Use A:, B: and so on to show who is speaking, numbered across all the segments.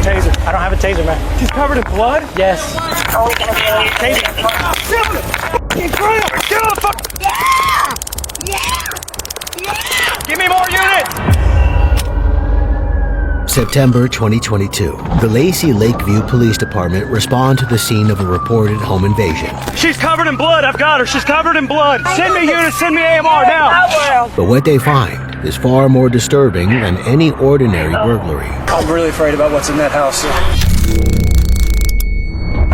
A: Taser. I don't have a taser, man.
B: She's covered in blood?
A: Yes.
C: Are we gonna be able to
A: Taser.
B: Yeah! Give me more units!
D: September 2022. The Lacey Lakeview Police Department respond to the scene of a reported home invasion.
B: She's covered in blood. I've got her. She's covered in blood. Send me units. Send me AMR now.
D: But what they find is far more disturbing than any ordinary burglary.
A: I'm really afraid about what's in that house.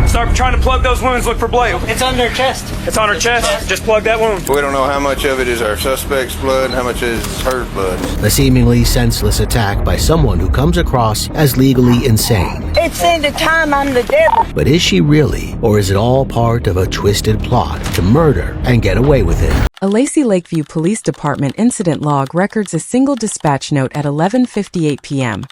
B: Start trying to plug those wounds. Look for blade.
A: It's on their chest.
B: It's on her chest. Just plug that wound.
E: We don't know how much of it is our suspect's blood and how much is her blood.
D: A seemingly senseless attack by someone who comes across as legally insane.
C: It's in the time I'm the devil.
D: But is she really, or is it all part of a twisted plot to murder and get away with it?
F: A Lacey Lakeview Police Department incident log records a single dispatch note at 11:58 p.m.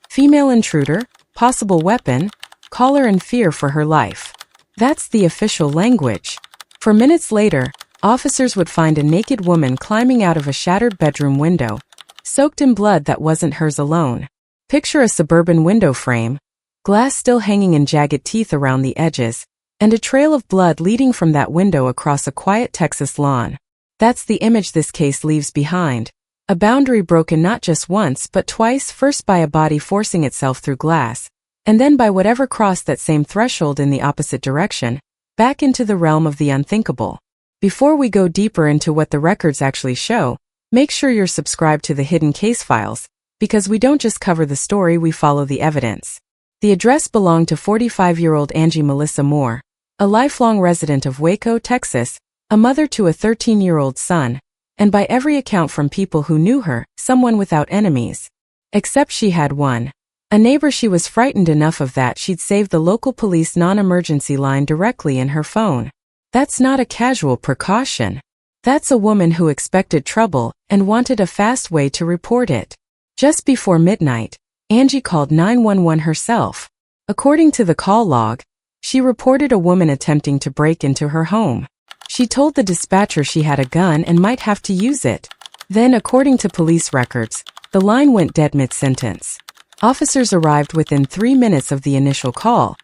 F: Female intruder, possible weapon, caller in fear for her life. That's the official language. For minutes later, officers would find a naked woman climbing out of a shattered bedroom window, soaked in blood that wasn't hers alone. Picture a suburban window frame, glass still hanging in jagged teeth around the edges, and a trail of blood leading from that window across a quiet Texas lawn. That's the image this case leaves behind. A boundary broken not just once but twice, first by a body forcing itself through glass, and then by whatever crossed that same threshold in the opposite direction, back into the realm of the unthinkable. Before we go deeper into what the records actually show, make sure you're subscribed to the Hidden Case Files, because we don't just cover the story, we follow the evidence. The address belonged to 45-year-old Angie Moore, a lifelong resident of Waco, Texas, a mother to a 13-year-old son, and by every account from people who knew her, someone without enemies. Except she had one. A neighbor. She was frightened enough of that she'd saved the local police non-emergency line directly in her phone. That's not a casual precaution. That's a woman who expected trouble and wanted a fast way to report it. Just before midnight, Angie called 911 herself. According to the call log, she reported a woman attempting to break into her home. She told the dispatcher she had a gun and might have to use it. Then, according to police records, the line went dead mid-sentence. Officers arrived within 3 minutes of the initial call,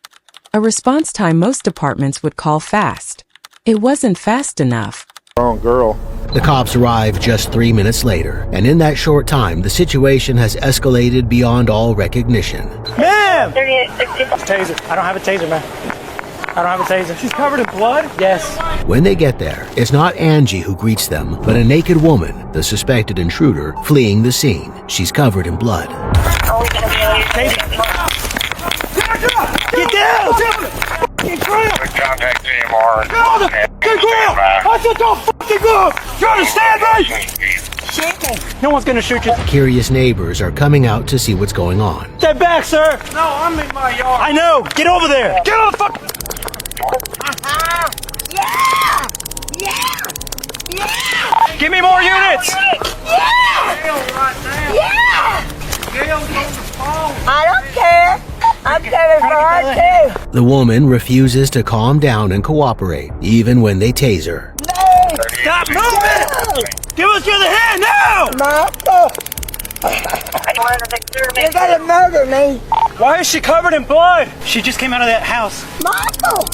F: a response time most departments would call fast. It wasn't fast enough.
E: Wrong girl.
D: The cops arrive just 3 minutes later, and in that short time, the situation has escalated beyond all recognition.
A: Ma'am! Taser. I don't have a taser, man. I don't have a taser.
B: She's covered in blood?
A: Yes.
D: When they get there, it's not Angie who greets them, but a naked woman, the suspected intruder, fleeing the scene. She's covered in blood.
C: Are we gonna be able to
A: Taser. Get down!
B: Get down!
E: Contact AMR.
B: Good girl! I said don't fucking go! You understand me?
A: No one's gonna shoot you.
D: Curious neighbors are coming out to see what's going on.
A: Step back, sir!
B: No, I'm in my yard.
A: I know! Get over there!
B: Get on the fuck! Give me more units!
C: I don't care. I'm coming for her too.
D: The woman refuses to calm down and cooperate, even when they tase her.
B: Stop moving! Give us the other hand now!
C: Michael, you're gonna murder me.
B: Why is she covered in blood?
A: She just came out of that house.
C: Michael!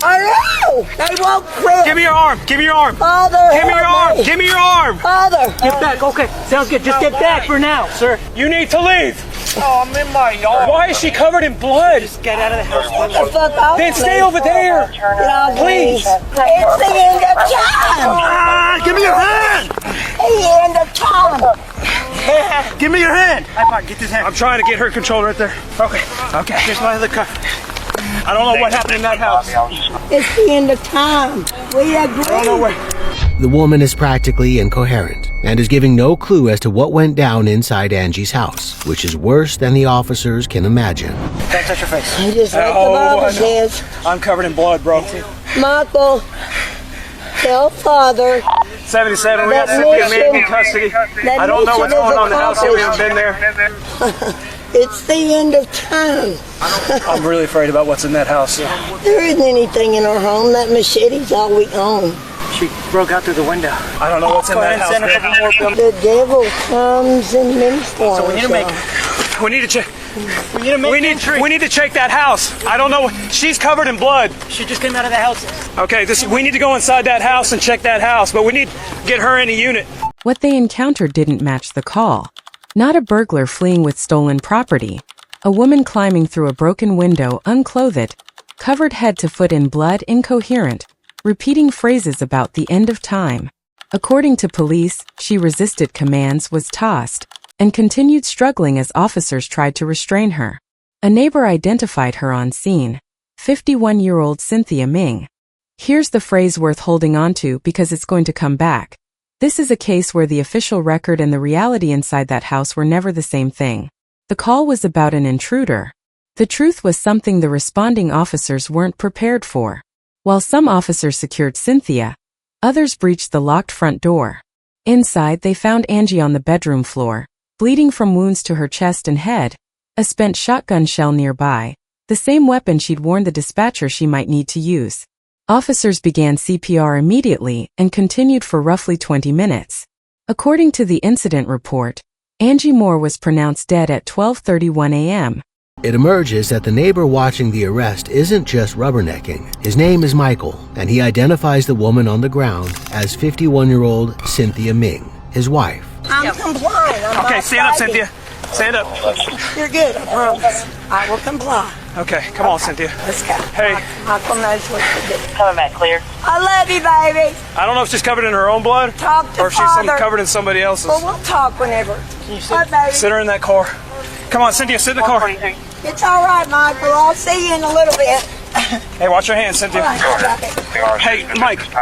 C: I know! They won't quit.
B: Give me your arm! Give me your arm!
C: Father,
B: Give me your
C: help
B: arm!
C: me.
B: Give me your arm!
C: Father!
A: Get back, okay. Sounds good. Just get back for now, sir.
B: You need to leave!
E: Oh, I'm in my yard.
B: Why is she covered in blood?
A: Get out of the house.
C: Get the fuck off
B: Then
C: me.
B: stay over there!
C: Get off
B: Please.
C: me. It's the end of time!
B: Ah, give me your hand!
C: The end of time!
B: Give me your hand! Get this hand. I'm trying to get her control right there. Okay. Here's my other cuff. I don't know what happened in that house.
C: It's the end of time. We agree.
B: I don't know where.
D: The woman is practically incoherent and is giving no clue as to what went down inside Angie's house, which is worse than the officers can imagine.
A: Don't touch your face.
C: You just like the
B: Oh,
C: Bible
B: I know.
C: says.
B: I'm covered in blood, bro.
C: Michael, tell Father
B: 77, we got
C: That
B: Cynthia
C: mission-
B: Ming in custody.
C: that
B: I don't know what's
C: mission is
B: going on in the house here. We haven't been there.
C: it's the end of time.
A: I'm really afraid about what's in that house.
C: There isn't anything in our home. That machete's all we own.
A: She broke out through the window.
B: I don't know what's in
A: Go
B: that
A: ahead and
B: house.
A: send a couple more.
C: The devil comes in many forms.
A: So we need to make.
B: We need to check. We need to check that house. I don't know. She's covered in blood.
A: She just came out of the house.
B: Okay, we need to go inside that house and check that house, but we need to get her in a unit.
F: What they encountered didn't match the call. Not a burglar fleeing with stolen property. A woman climbing through a broken window, unclothed, covered head to foot in blood, incoherent, repeating phrases about the end of time. According to police, she resisted commands, was tossed, and continued struggling as officers tried to restrain her. A neighbor identified her on scene, 51-year-old Cynthia Ming. Here's the phrase worth holding on to because it's going to come back. This is a case where the official record and the reality inside that house were never the same thing. The call was about an intruder. The truth was something the responding officers weren't prepared for. While some officers secured Cynthia, others breached the locked front door. Inside, they found Angie on the bedroom floor, bleeding from wounds to her chest and head, a spent shotgun shell nearby, the same weapon she'd warned the dispatcher she might need to use. Officers began CPR immediately and continued for roughly 20 minutes. According to the incident report, Angie Moore was pronounced dead at 12:31 a.m.
D: It emerges that the neighbor watching the arrest isn't just rubbernecking. His name is Michael, and he identifies the woman on the ground as 51-year-old Cynthia Ming, his wife.
C: I'm complying.
B: Okay, stand up, Cynthia. Stand up.
C: You're good, I promise. I will comply.
B: Okay, come on, Cynthia.
C: Let's go.
B: Hey.
C: Michael knows what to do.
G: Coming back clear.
C: I love you, baby.
B: I don't know if she's covered in her own blood
C: Talk to
B: or if she's
C: Father.
B: covered in somebody else's.
C: Well, we'll talk whenever. Hi, baby.
B: Sit her in that car. Come on, Cynthia, sit in the car.
G: 143.
C: It's all right, Michael. I'll see you in a little bit.
B: Hey, watch your hands, Cynthia.
C: All right, baby.
B: Hey,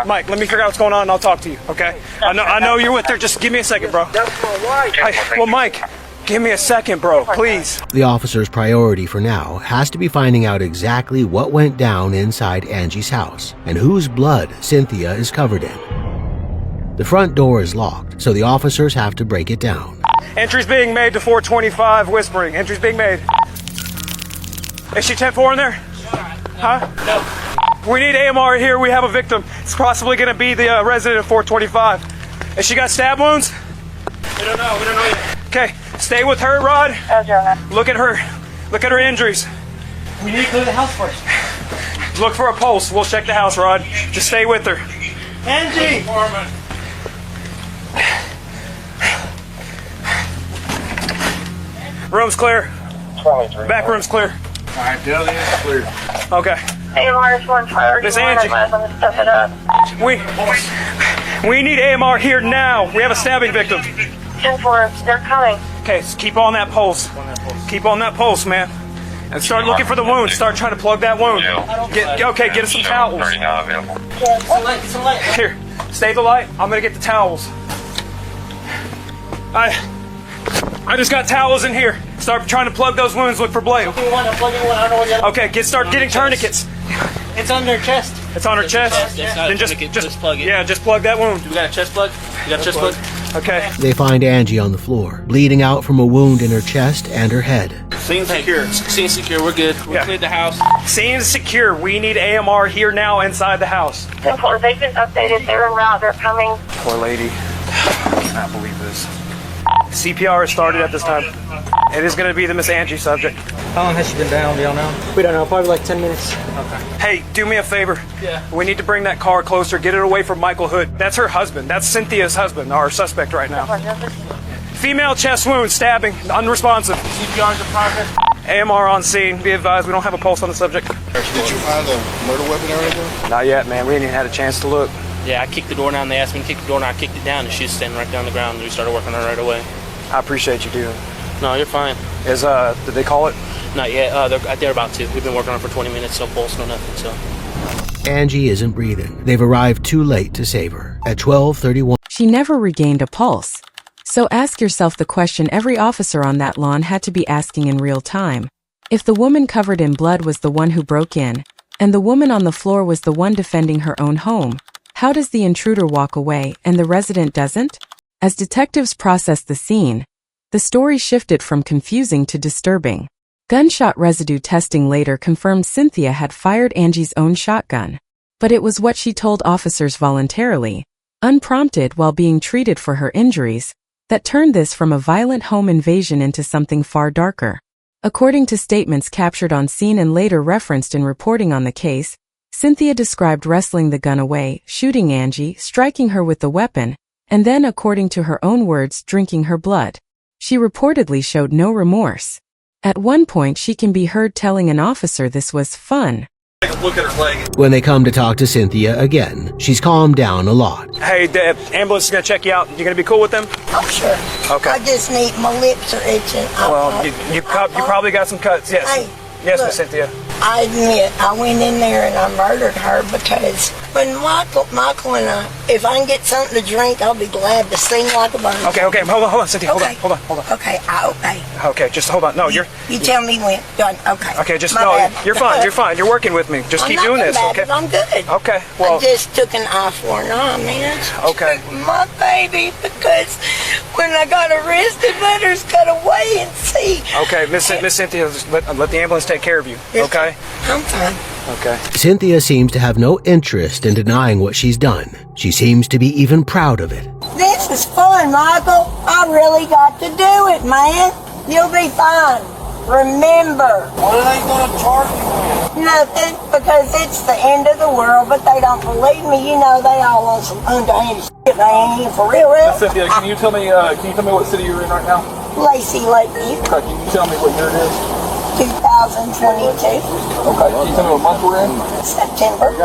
B: Mike, let me figure out what's going on and I'll talk to you, okay? I know you're with her. Just give me a second, bro.
C: That's my wife.
B: Well, Mike, give me a second, bro, please.
D: The officer's priority for now has to be finding out exactly what went down inside Angie's house and whose blood Cynthia is covered in. The front door is locked, so the officers have to break it down.
B: Entry's being made to 425 Whispering. Entry's being made. Is she 10-4 in there? Huh? No. We need AMR here. We have a victim. It's possibly going to be the resident of 425. Has she got stab wounds?
A: We don't know yet.
B: Okay, stay with her, Rod. Look at her. Look at her injuries.
A: We need to clear the house first.
B: Look for a pulse. We'll check the house, Rod. Just stay with her.
A: Angie!
B: Room's clear. Back room's clear.
E: All right, building is clear.
B: Okay.
G: AMR is one priority.
B: Miss Angie.
G: Step it up.
B: We need AMR here now. We have a stabbing victim.
G: 10-4, they're coming.
B: Okay, so keep on that pulse. Keep on that pulse, man. And start looking for the wound. Start trying to plug that wound. Get us some towels.
A: Some light.
B: Here, stay the light. I'm gonna get the towels. I just got towels in here. Start trying to plug those wounds. Look for blade.
A: I'm plugging one. I don't know what the other.
B: Okay, start getting tourniquets.
A: It's on their chest.
B: It's on her chest.
A: It's not
B: Then
A: a tourniquet, just plug it.
B: Yeah, just plug that wound.
A: We got a chest plug? You got a chest plug?
B: Okay.
D: They find Angie on the floor, bleeding out from a wound in her chest and her head.
A: Scene secure. Scene secure. We're good. We cleared the house.
B: Scene secure. We need AMR here now inside the house.
G: 10-4, they've been updated. They're en route. They're coming.
B: Poor lady. I cannot believe this. CPR has started at this time. It is going to be the Miss Angie subject.
A: How long has she been down? Do y'all know? We don't know. Probably like 10 minutes. Okay.
B: Hey, do me a favor.
A: Yeah.
B: We need to bring that car closer. Get it away from Michael Hood. That's her husband. That's Cynthia's husband, our suspect right now. Female chest wound, stabbing, unresponsive.
A: CPR's in progress.
B: AMR on scene. Be advised, we don't have a pulse on the subject.
E: Did you find a murder weapon or anything?
B: Not yet, man. We ain't even had a chance to look.
H: Yeah, I kicked the door down. They asked me to kick the door, and I kicked it down, and she was standing right down the ground, and we started working on her right away.
B: I appreciate you, dude.
H: No, you're fine.
B: Did they call it?
H: Not yet. They're about to. We've been working on her for 20 minutes, no pulse, no nothing, so.
D: Angie isn't breathing. They've arrived too late to save her. At 12:31,
F: She never regained a pulse. So ask yourself the question every officer on that lawn had to be asking in real time. If the woman covered in blood was the one who broke in, and the woman on the floor was the one defending her own home, how does the intruder walk away and the resident doesn't? As detectives processed the scene, the story shifted from confusing to disturbing. Gunshot residue testing later confirmed Cynthia had fired Angie's own shotgun. But it was what she told officers voluntarily, unprompted while being treated for her injuries, that turned this from a violent home invasion into something far darker. According to statements captured on scene and later referenced in reporting on the case, Cynthia described wrestling the gun away, shooting Angie, striking her with the weapon, and then, according to her own words, drinking her blood. She reportedly showed no remorse. At one point, she can be heard telling an officer this was fun.
B: Look at her leg.
D: When they come to talk to Cynthia again, she's calmed down a lot.
B: Hey, the ambulance is going to check you out. You going to be cool with them?
C: Oh, sure.
B: Okay.
C: I just need, my lips are itching.
B: Well, you probably got some cuts. Yes.
C: Hey,
B: yes,
C: look.
B: Miss Cynthia.
C: I admit, I went in there and I murdered her because when Michael and I, if I can get something to drink, I'll be glad to sing like a bird.
B: Okay, hold on, Cynthia.
C: Okay.
B: Hold on.
C: Okay, I obey.
B: Okay, just hold on. No,
C: You tell me when. Done. Okay.
B: Okay, just
C: My
B: no.
C: bad.
B: You're fine. You're working with me. Just
C: I'm
B: keep
C: not
B: doing this,
C: bad,
B: okay?
C: but I'm good.
B: Okay. Well.
C: I just took an eye for an eye, man.
B: Okay.
C: Took my baby because when I got arrested, let her cut away and see.
B: Okay, Miss Cynthia, just let the ambulance take care of you. Okay.
C: I'm fine.
B: Okay.
D: Cynthia seems to have no interest in denying what she's done. She seems to be even proud of it.
C: This is fun, Michael. I really got to do it, man. You'll be fine. Remember.
I: What are they going to charge you with?
C: Nothing, because it's the end of the world, but they don't believe me. You know, they all want some underhanded shit. They ain't even for real.
I: Cynthia, can you tell me what city you're in right now?
C: Lacey Lakeview,
I: Okay, can you tell me what year it is?
C: 2022,
I: Okay, can you tell me what month we're in?
C: September,
I: Okay.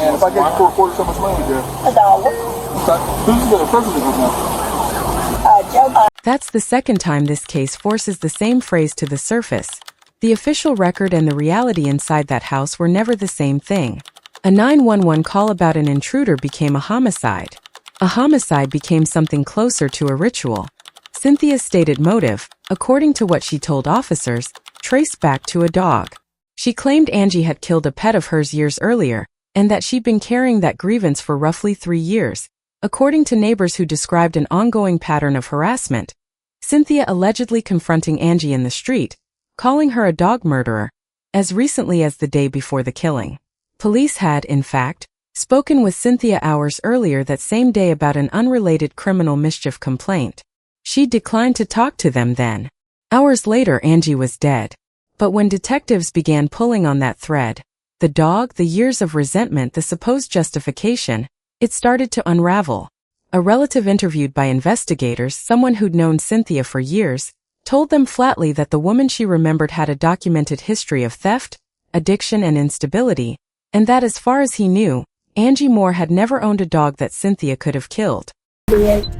I: And if I get you for a quarter, how much money would you have?
C: $1.
I: Okay. Who's the president right now?
C: Joe Biden.
F: That's the second time this case forces the same phrase to the surface. The official record and the reality inside that house were never the same thing. A 911 call about an intruder became a homicide. A homicide became something closer to a ritual. Cynthia's stated motive, according to what she told officers, traced back to a dog. She claimed Angie had killed a pet of hers years earlier, and that she'd been carrying that grievance for roughly 3 years. According to neighbors who described an ongoing pattern of harassment, Cynthia allegedly confronting Angie in the street, calling her a dog murderer, as recently as the day before the killing. Police had, in fact, spoken with Cynthia hours earlier that same day about an unrelated criminal mischief complaint. She declined to talk to them then. Hours later, Angie was dead. But when detectives began pulling on that thread, the dog, the years of resentment, the supposed justification, it started to unravel. A relative interviewed by investigators, someone who'd known Cynthia for years, told them flatly that the woman she remembered had a documented history of theft, addiction, and instability, and that as far as he knew, Angie Moore had never owned a dog that Cynthia could have killed.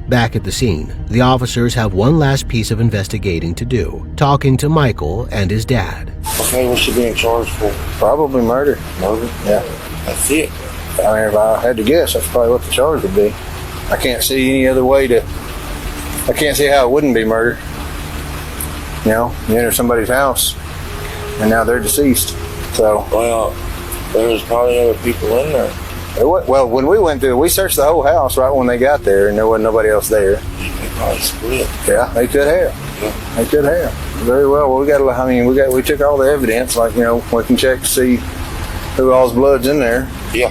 D: Back at the scene, the officers have one last piece of investigating to do, talking to Michael and his dad.
I: Okay, what's she being charged for?
E: Probably murder.
I: Murder?
E: Yeah.
I: That's it.
E: I mean, if I had to guess, that's probably what the charge would be. I can't see any other way to. I can't see how it wouldn't be murder. You know, you enter somebody's house, and now they're deceased. So.
I: Well, there's probably other people in there.
E: Well, when we went through, we searched the whole house right when they got there, and there wasn't nobody else there.
I: They probably split.
E: Yeah, they could have.
I: Yeah.
E: They could have. Very well. Well, we took all the evidence. Like, you know, we can check to see who all's blood's in there.
I: Yeah.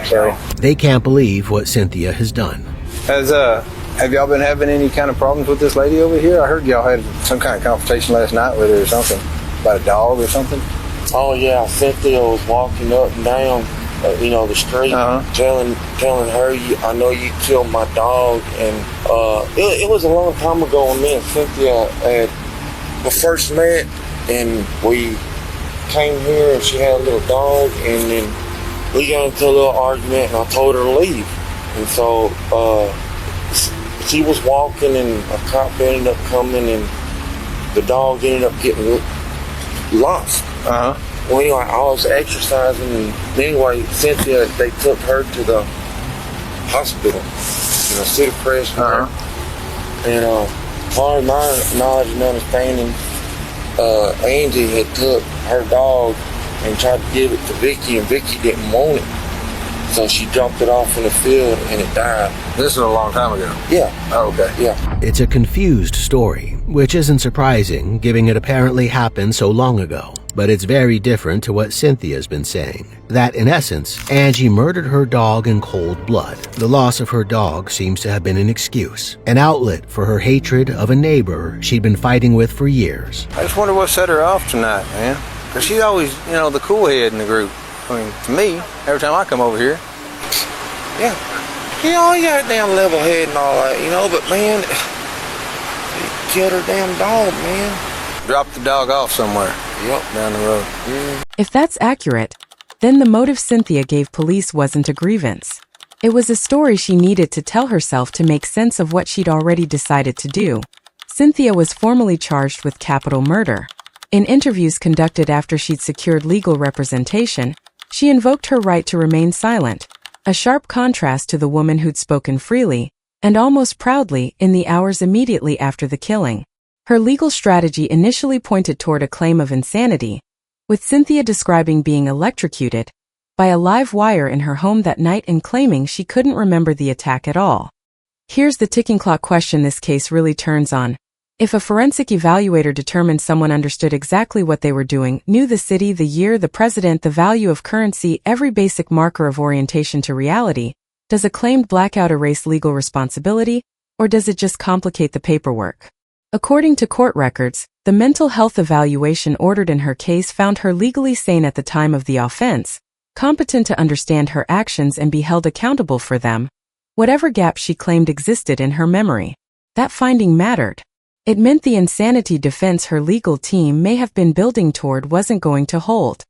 E: So.
D: They can't believe what Cynthia has done.
E: Have y'all been having any kind of problems with this lady over here? I heard y'all had some kind of confrontation last night with her or something about a dog or something.
I: Oh yeah, Cynthia was walking up and down, the street, telling her, "I know you killed my dog." And it was a long time ago when me and Cynthia had first met, and we came here, and she had a little dog, and then we got into a little argument, and I told her to leave, and so she was walking, and a cop ended up coming, and the dog ended up getting lost. Well, anyway, I was exercising, and anyway, Cynthia, they took her to the hospital, Cedar Crest. And as far as my knowledge and understanding, Angie had took her dog and tried to give it to Vicky, and Vicky didn't want it. So she dropped it off in the field, and it died.
E: This is a long time ago.
I: Yeah.
E: Oh, okay.
I: Yeah.
D: It's a confused story, which isn't surprising, given it apparently happened so long ago. but it's very different to what Cynthia's been saying. That, in essence, Angie murdered her dog in cold blood. The loss of her dog seems to have been an excuse, an outlet for her hatred of a neighbor she'd been fighting with for years.
E: I just wonder what set her off tonight, man. Because she's always, the cool head in the group. I mean, to me, every time I come over here.
I: Yeah. You got a damn level head and all that, but man, he killed her damn dog, man.
E: Dropped the dog off somewhere.
I: Yep.
E: Down the road.
F: If that's accurate, then the motive Cynthia gave police wasn't a grievance. It was a story she needed to tell herself to make sense of what she'd already decided to do. Cynthia was formally charged with capital murder. In interviews conducted after she'd secured legal representation, she invoked her right to remain silent, a sharp contrast to the woman who'd spoken freely, and almost proudly, in the hours immediately after the killing. Her legal strategy initially pointed toward a claim of insanity, with Cynthia describing being electrocuted by a live wire in her home that night and claiming she couldn't remember the attack at all. Here's the ticking clock question this case really turns on. If a forensic evaluator determined someone understood exactly what they were doing, knew the city, the year, the president, the value of currency, every basic marker of orientation to reality, does a claimed blackout erase legal responsibility, or does it just complicate the paperwork? According to court records, the mental health evaluation ordered in her case found her legally sane at the time of the offense, competent to understand her actions and be held accountable for them, whatever gap she claimed existed in her memory. That finding mattered. It meant the insanity defense her legal team may have been building toward wasn't going to hold.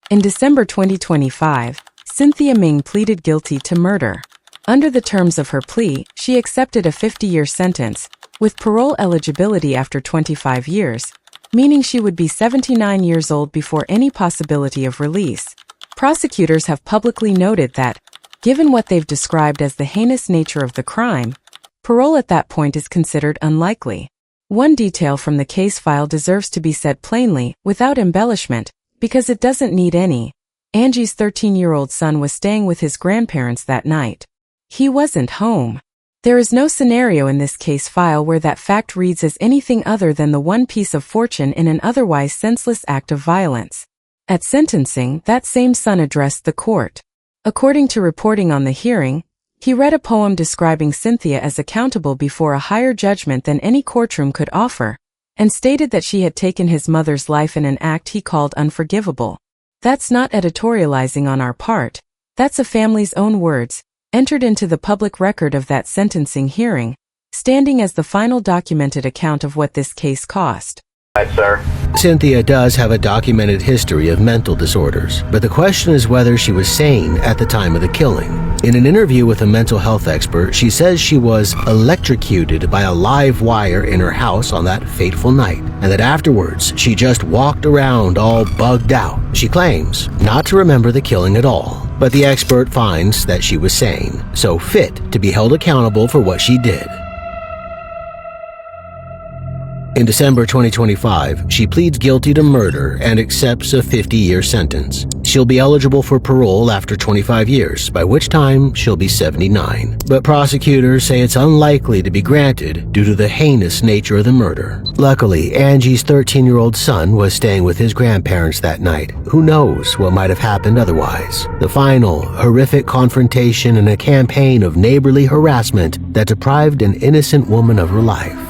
F: In December 2025, Cynthia Ming pleaded guilty to murder. Under the terms of her plea, she accepted a 50-year sentence, with parole eligibility after 25 years, meaning she would be 79 years old before any possibility of release. Prosecutors have publicly noted that, given what they've described as the heinous nature of the crime, parole at that point is considered unlikely. One detail from the case file deserves to be said plainly, without embellishment, because it doesn't need any. Angie's 13-year-old son was staying with his grandparents that night. He wasn't home. There is no scenario in this case file where that fact reads as anything other than the one piece of fortune in an otherwise senseless act of violence. At sentencing, that same son addressed the court. According to reporting on the hearing, he read a poem describing Cynthia as accountable before a higher judgment than any courtroom could offer, and stated that she had taken his mother's life in an act he called unforgivable. That's not editorializing on our part. That's a family's own words, entered into the public record of that sentencing hearing, standing as the final documented account of what this case cost.
E: Right, sir.
D: Cynthia does have a documented history of mental disorders, but the question is whether she was sane at the time of the killing. In an interview with a mental health expert, she says she was electrocuted by a live wire in her house on that fateful night, and that afterwards she just walked around all bugged out. She claims not to remember the killing at all, but the expert finds that she was sane, so fit to be held accountable for what she did. In December 2025, she pleads guilty to murder and accepts a 50-year sentence. She'll be eligible for parole after 25 years, by which time she'll be 79. But prosecutors say it's unlikely to be granted due to the heinous nature of the murder. Luckily, Angie's 13-year-old son was staying with his grandparents that night. Who knows what might have happened otherwise? The final, horrific confrontation and a campaign of neighborly harassment that deprived an innocent woman of her life.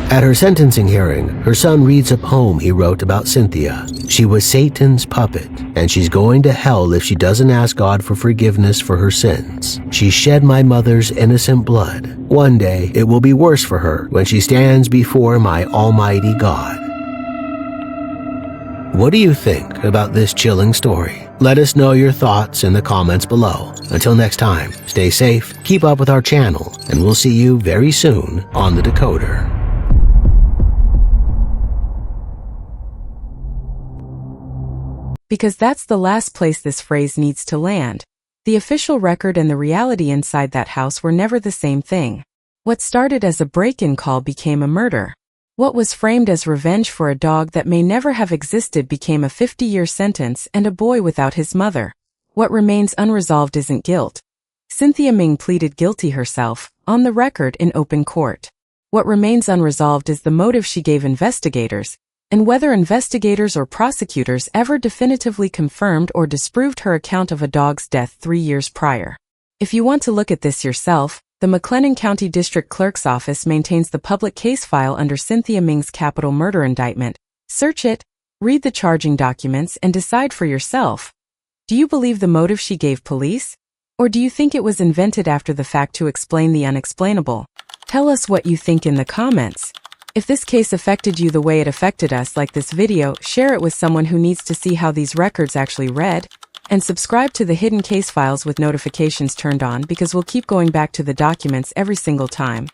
D: At her sentencing hearing, her son reads a poem he wrote about Cynthia. She was Satan's puppet, and she's going to hell if she doesn't ask God for forgiveness for her sins. She shed my mother's innocent blood. One day, it will be worse for her when she stands before my almighty God. What do you think about this chilling story? Let us know your thoughts in the comments below. Until next time, stay safe, keep up with our channel, and we'll see you very soon on The Decoder.
F: Because that's the last place this phrase needs to land. The official record and the reality inside that house were never the same thing. What started as a break-in call became a murder. What was framed as revenge for a dog that may never have existed became a 50-year sentence and a boy without his mother. What remains unresolved isn't guilt. Cynthia Ming pleaded guilty herself, on the record in open court. What remains unresolved is the motive she gave investigators, and whether investigators or prosecutors ever definitively confirmed or disproved her account of a dog's death 3 years prior. If you want to look at this yourself, the McLennan County District Clerk's office maintains the public case file under Cynthia Ming's capital murder indictment. Search it, read the charging documents, and decide for yourself. Do you believe the motive she gave police? Or do you think it was invented after the fact to explain the unexplainable? Tell us what you think in the comments. If this case affected you the way it affected us, like this video, share it with someone who needs to see how these records actually read, and subscribe to the hidden case files with notifications turned on because we'll keep going back to the documents every single time.